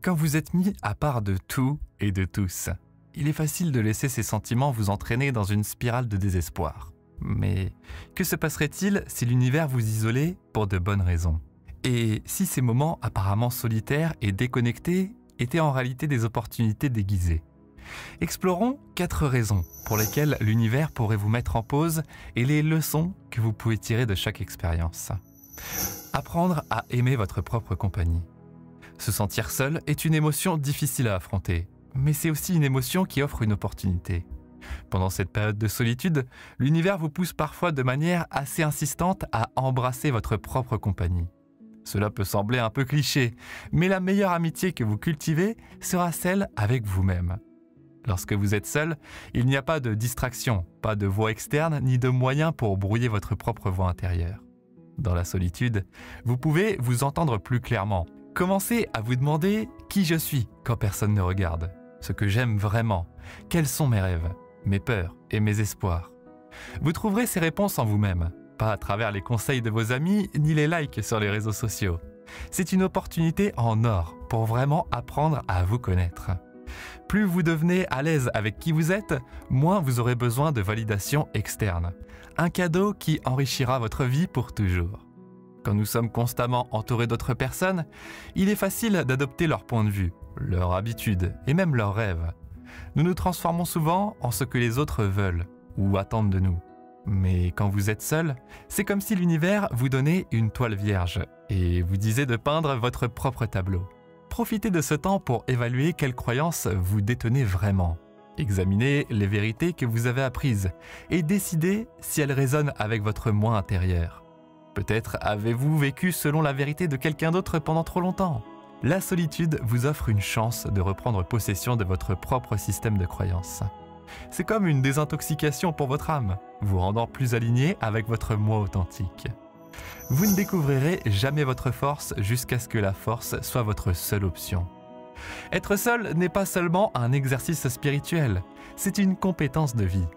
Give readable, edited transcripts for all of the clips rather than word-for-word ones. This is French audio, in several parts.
Quand vous êtes mis à part de tout et de tous, il est facile de laisser ces sentiments vous entraîner dans une spirale de désespoir. Mais que se passerait-il si l'univers vous isolait pour de bonnes raisons? Et si ces moments apparemment solitaires et déconnectés étaient en réalité des opportunités déguisées? Explorons 4 raisons pour lesquelles l'univers pourrait vous mettre en pause et les leçons que vous pouvez tirer de chaque expérience. Apprendre à aimer votre propre compagnie. Se sentir seul est une émotion difficile à affronter, mais c'est aussi une émotion qui offre une opportunité. Pendant cette période de solitude, l'univers vous pousse parfois de manière assez insistante à embrasser votre propre compagnie. Cela peut sembler un peu cliché, mais la meilleure amitié que vous cultivez sera celle avec vous-même. Lorsque vous êtes seul, il n'y a pas de distraction, pas de voix externe, ni de moyens pour brouiller votre propre voix intérieure. Dans la solitude, vous pouvez vous entendre plus clairement. Commencez à vous demander qui je suis quand personne ne regarde, ce que j'aime vraiment, quels sont mes rêves, mes peurs et mes espoirs. Vous trouverez ces réponses en vous-même, pas à travers les conseils de vos amis ni les likes sur les réseaux sociaux. C'est une opportunité en or pour vraiment apprendre à vous connaître. Plus vous devenez à l'aise avec qui vous êtes, moins vous aurez besoin de validation externe. Un cadeau qui enrichira votre vie pour toujours. Quand nous sommes constamment entourés d'autres personnes, il est facile d'adopter leur point de vue, leurs habitudes et même leurs rêves. Nous nous transformons souvent en ce que les autres veulent ou attendent de nous. Mais quand vous êtes seul, c'est comme si l'univers vous donnait une toile vierge et vous disait de peindre votre propre tableau. Profitez de ce temps pour évaluer quelles croyances vous détenez vraiment. Examinez les vérités que vous avez apprises et décidez si elles résonnent avec votre moi intérieur. Peut-être avez-vous vécu selon la vérité de quelqu'un d'autre pendant trop longtemps. La solitude vous offre une chance de reprendre possession de votre propre système de croyances. C'est comme une désintoxication pour votre âme, vous rendant plus aligné avec votre moi authentique. Vous ne découvrirez jamais votre force jusqu'à ce que la force soit votre seule option. Être seul n'est pas seulement un exercice spirituel, c'est une compétence de vie.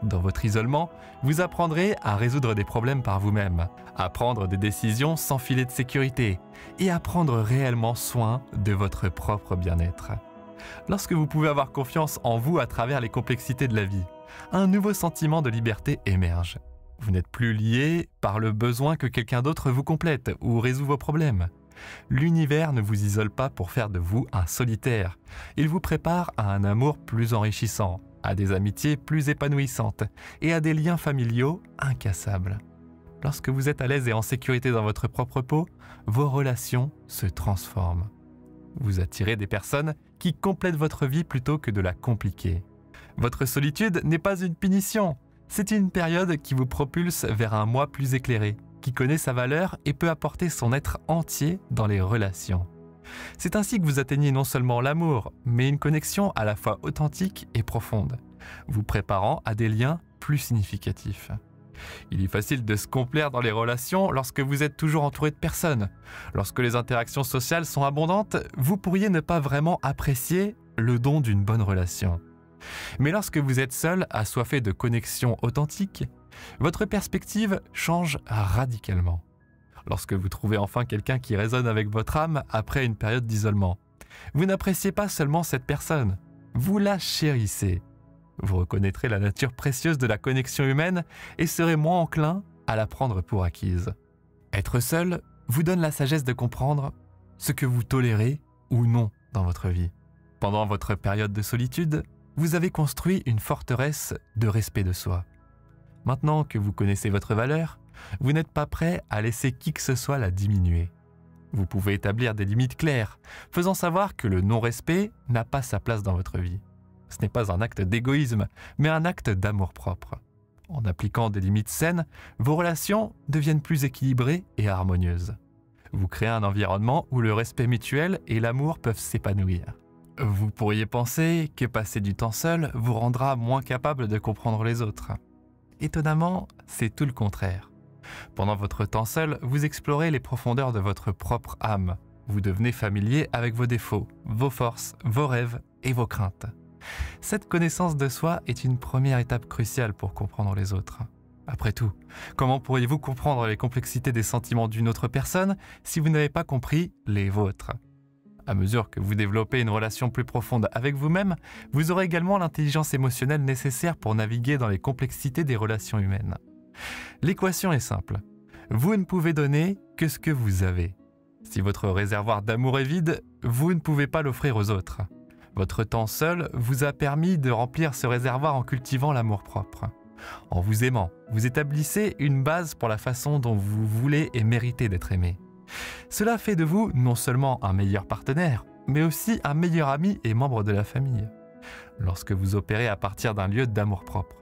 Dans votre isolement, vous apprendrez à résoudre des problèmes par vous-même, à prendre des décisions sans filet de sécurité et à prendre réellement soin de votre propre bien-être. Lorsque vous pouvez avoir confiance en vous à travers les complexités de la vie, un nouveau sentiment de liberté émerge. Vous n'êtes plus lié par le besoin que quelqu'un d'autre vous complète ou résout vos problèmes. L'univers ne vous isole pas pour faire de vous un solitaire. Il vous prépare à un amour plus enrichissant, à des amitiés plus épanouissantes et à des liens familiaux incassables. Lorsque vous êtes à l'aise et en sécurité dans votre propre peau, vos relations se transforment. Vous attirez des personnes qui complètent votre vie plutôt que de la compliquer. Votre solitude n'est pas une punition. C'est une période qui vous propulse vers un moi plus éclairé, qui connaît sa valeur et peut apporter son être entier dans les relations. C'est ainsi que vous atteignez non seulement l'amour, mais une connexion à la fois authentique et profonde, vous préparant à des liens plus significatifs. Il est facile de se complaire dans les relations lorsque vous êtes toujours entouré de personnes. Lorsque les interactions sociales sont abondantes, vous pourriez ne pas vraiment apprécier le don d'une bonne relation. Mais lorsque vous êtes seul, assoiffé de connexions authentiques, votre perspective change radicalement. Lorsque vous trouvez enfin quelqu'un qui résonne avec votre âme après une période d'isolement, vous n'appréciez pas seulement cette personne, vous la chérissez. Vous reconnaîtrez la nature précieuse de la connexion humaine et serez moins enclin à la prendre pour acquise. Être seul vous donne la sagesse de comprendre ce que vous tolérez ou non dans votre vie. Pendant votre période de solitude, vous avez construit une forteresse de respect de soi. Maintenant que vous connaissez votre valeur, vous n'êtes pas prêt à laisser qui que ce soit la diminuer. Vous pouvez établir des limites claires, faisant savoir que le non-respect n'a pas sa place dans votre vie. Ce n'est pas un acte d'égoïsme, mais un acte d'amour-propre. En appliquant des limites saines, vos relations deviennent plus équilibrées et harmonieuses. Vous créez un environnement où le respect mutuel et l'amour peuvent s'épanouir. Vous pourriez penser que passer du temps seul vous rendra moins capable de comprendre les autres. Étonnamment, c'est tout le contraire. Pendant votre temps seul, vous explorez les profondeurs de votre propre âme. Vous devenez familier avec vos défauts, vos forces, vos rêves et vos craintes. Cette connaissance de soi est une première étape cruciale pour comprendre les autres. Après tout, comment pourriez-vous comprendre les complexités des sentiments d'une autre personne si vous n'avez pas compris les vôtres? À mesure que vous développez une relation plus profonde avec vous-même, vous aurez également l'intelligence émotionnelle nécessaire pour naviguer dans les complexités des relations humaines. L'équation est simple. Vous ne pouvez donner que ce que vous avez. Si votre réservoir d'amour est vide, vous ne pouvez pas l'offrir aux autres. Votre temps seul vous a permis de remplir ce réservoir en cultivant l'amour-propre. En vous aimant, vous établissez une base pour la façon dont vous voulez et méritez d'être aimé. Cela fait de vous non seulement un meilleur partenaire, mais aussi un meilleur ami et membre de la famille. Lorsque vous opérez à partir d'un lieu d'amour-propre,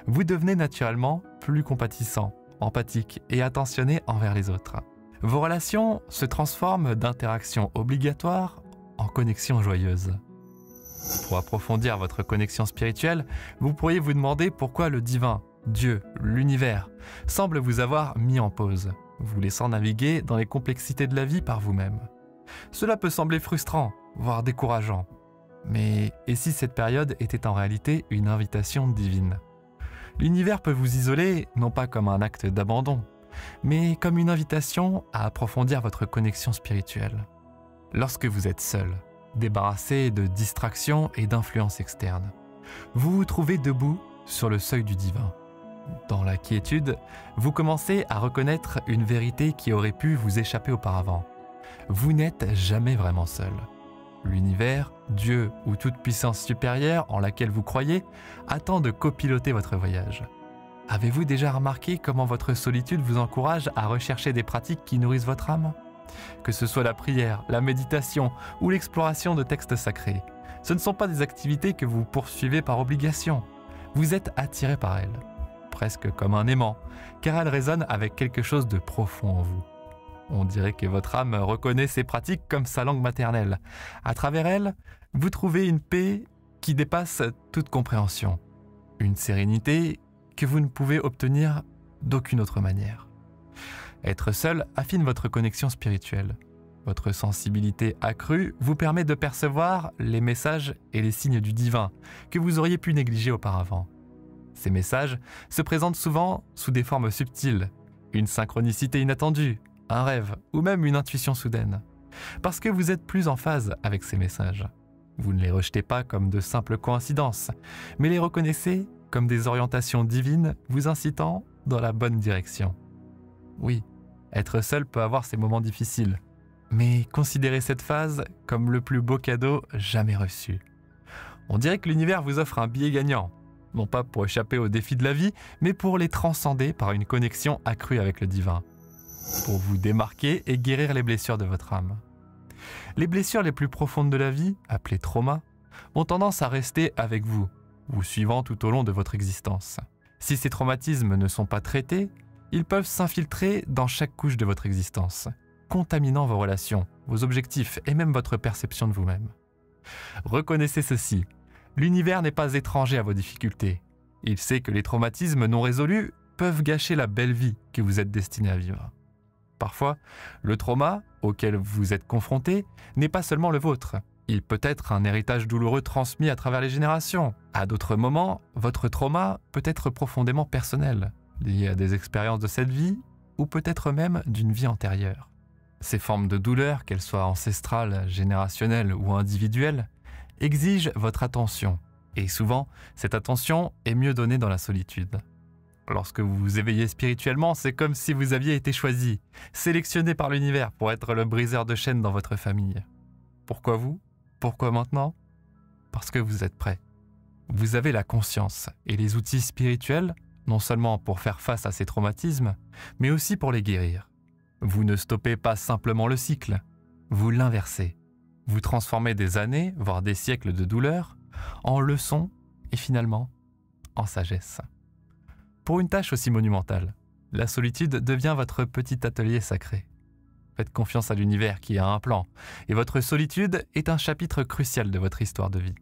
vous devenez naturellement plus compatissant, empathique et attentionné envers les autres. Vos relations se transforment d'interactions obligatoires en connexions joyeuses. Pour approfondir votre connexion spirituelle, vous pourriez vous demander pourquoi le divin, Dieu, l'univers, semble vous avoir mis en pause, vous laissant naviguer dans les complexités de la vie par vous-même. Cela peut sembler frustrant, voire décourageant. Mais et si cette période était en réalité une invitation divine? L'univers peut vous isoler, non pas comme un acte d'abandon, mais comme une invitation à approfondir votre connexion spirituelle. Lorsque vous êtes seul, débarrassé de distractions et d'influences externes, vous vous trouvez debout sur le seuil du divin. Dans la quiétude, vous commencez à reconnaître une vérité qui aurait pu vous échapper auparavant. Vous n'êtes jamais vraiment seul. L'univers, Dieu ou toute puissance supérieure en laquelle vous croyez attend de copiloter votre voyage. Avez-vous déjà remarqué comment votre solitude vous encourage à rechercher des pratiques qui nourrissent votre âme? Que ce soit la prière, la méditation ou l'exploration de textes sacrés, ce ne sont pas des activités que vous poursuivez par obligation. Vous êtes attiré par elles, presque comme un aimant, car elles résonnent avec quelque chose de profond en vous. On dirait que votre âme reconnaît ces pratiques comme sa langue maternelle. À travers elles, vous trouvez une paix qui dépasse toute compréhension, une sérénité que vous ne pouvez obtenir d'aucune autre manière. Être seul affine votre connexion spirituelle. Votre sensibilité accrue vous permet de percevoir les messages et les signes du divin que vous auriez pu négliger auparavant. Ces messages se présentent souvent sous des formes subtiles, une synchronicité inattendue, un rêve ou même une intuition soudaine. Parce que vous êtes plus en phase avec ces messages. Vous ne les rejetez pas comme de simples coïncidences, mais les reconnaissez comme des orientations divines vous incitant dans la bonne direction. Oui, être seul peut avoir ses moments difficiles, mais considérez cette phase comme le plus beau cadeau jamais reçu. On dirait que l'univers vous offre un billet gagnant, non pas pour échapper aux défis de la vie, mais pour les transcender par une connexion accrue avec le divin, pour vous démarquer et guérir les blessures de votre âme. Les blessures les plus profondes de la vie, appelées traumas, ont tendance à rester avec vous, vous suivant tout au long de votre existence. Si ces traumatismes ne sont pas traités, ils peuvent s'infiltrer dans chaque couche de votre existence, contaminant vos relations, vos objectifs et même votre perception de vous-même. Reconnaissez ceci, l'univers n'est pas étranger à vos difficultés. Il sait que les traumatismes non résolus peuvent gâcher la belle vie que vous êtes destiné à vivre. Parfois, le trauma auquel vous êtes confronté n'est pas seulement le vôtre. Il peut être un héritage douloureux transmis à travers les générations. À d'autres moments, votre trauma peut être profondément personnel, lié à des expériences de cette vie ou peut-être même d'une vie antérieure. Ces formes de douleur, qu'elles soient ancestrales, générationnelles ou individuelles, exigent votre attention. Et souvent, cette attention est mieux donnée dans la solitude. Lorsque vous vous éveillez spirituellement, c'est comme si vous aviez été choisi, sélectionné par l'univers pour être le briseur de chaînes dans votre famille. Pourquoi vous? Pourquoi maintenant? Parce que vous êtes prêt. Vous avez la conscience et les outils spirituels, non seulement pour faire face à ces traumatismes, mais aussi pour les guérir. Vous ne stoppez pas simplement le cycle, vous l'inversez. Vous transformez des années, voire des siècles de douleur, en leçons et finalement en sagesse. Pour une tâche aussi monumentale, la solitude devient votre petit atelier sacré. Faites confiance à l'univers qui a un plan, et votre solitude est un chapitre crucial de votre histoire de vie.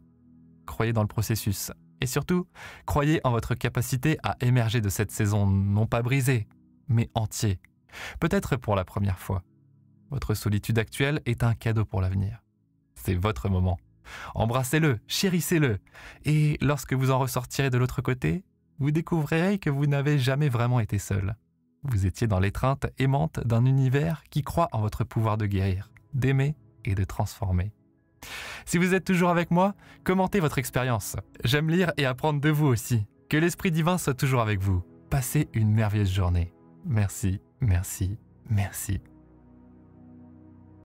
Croyez dans le processus, et surtout, croyez en votre capacité à émerger de cette saison non pas brisée, mais entier, peut-être pour la première fois. Votre solitude actuelle est un cadeau pour l'avenir. C'est votre moment. Embrassez-le, chérissez-le, et lorsque vous en ressortirez de l'autre côté, vous découvrirez que vous n'avez jamais vraiment été seul. Vous étiez dans l'étreinte aimante d'un univers qui croit en votre pouvoir de guérir, d'aimer et de transformer. Si vous êtes toujours avec moi, commentez votre expérience. J'aime lire et apprendre de vous aussi. Que l'Esprit divin soit toujours avec vous. Passez une merveilleuse journée. Merci, merci, merci.